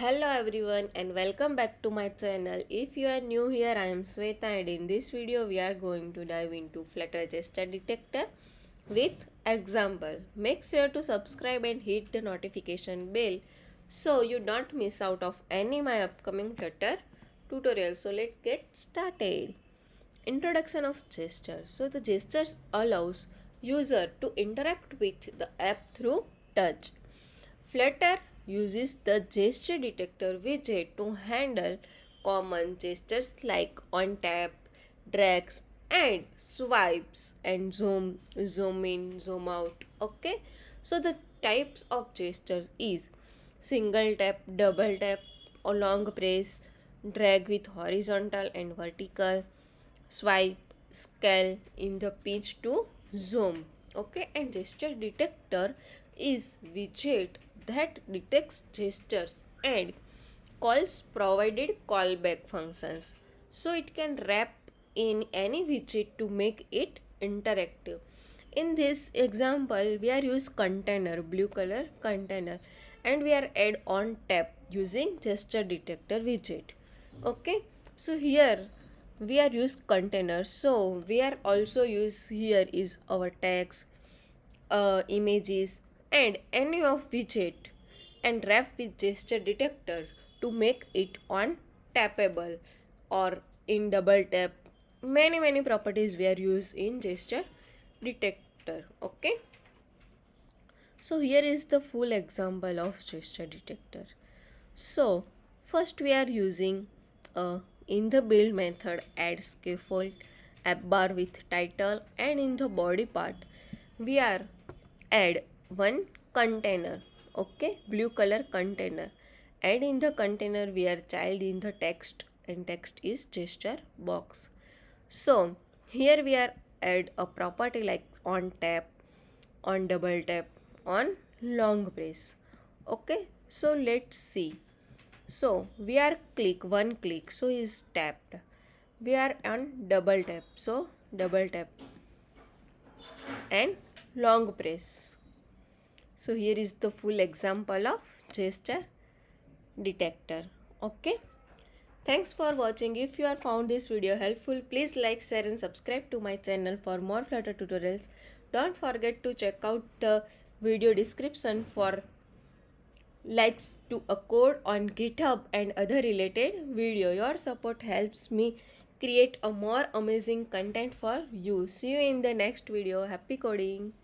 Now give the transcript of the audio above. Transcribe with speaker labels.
Speaker 1: Hello everyone and welcome back to my channel. If you are new here, I am Sweta and in this video we are going to dive into Flutter GestureDetector with example. Make sure to subscribe and hit the notification bell so you don't miss out of any my upcoming Flutter tutorials. So let's get started. Introduction of gesture. So the gestures allows user to interact with the app through touch. Flutter uses the gesture detector widget to handle common gestures like on tap, drags, and swipes and zoom in, zoom out. Okay, so the types of gestures is single tap, double tap, or long press, drag with horizontal and vertical, swipe, scale in the pitch to zoom. Okay, and gesture detector is widget that detects gestures and calls provided callback functions. So it can wrap in any widget to make it interactive. In this example, we are use container, blue color container, and we are add on tap using gesture detector widget. Okay, so here we are use container. So we are also use here is our text, images, and any of widget and wrap with gesture detector to make it on tappable or in double tap. Many properties we are used in gesture detector. Okay, so here is the full example of gesture detector. So first we are using in the build method add scaffold app bar with title, and in the body part we are add one container. Okay, blue color container, and in the container we are child in the text, and text is gesture box. So here we are add a property like on tap, on double tap, on long press. Okay, so let's see. So we are click one click, so is tapped. We are on double tap, so double tap and long press. So here is the full example of gesture detector. Okay, thanks for watching. If you have found this video helpful, please like, share and subscribe to my channel for more Flutter tutorials. Don't forget to check out the video description for likes to a code on GitHub and other related video. Your support helps me create a more amazing content for you. See you in the next video. Happy coding.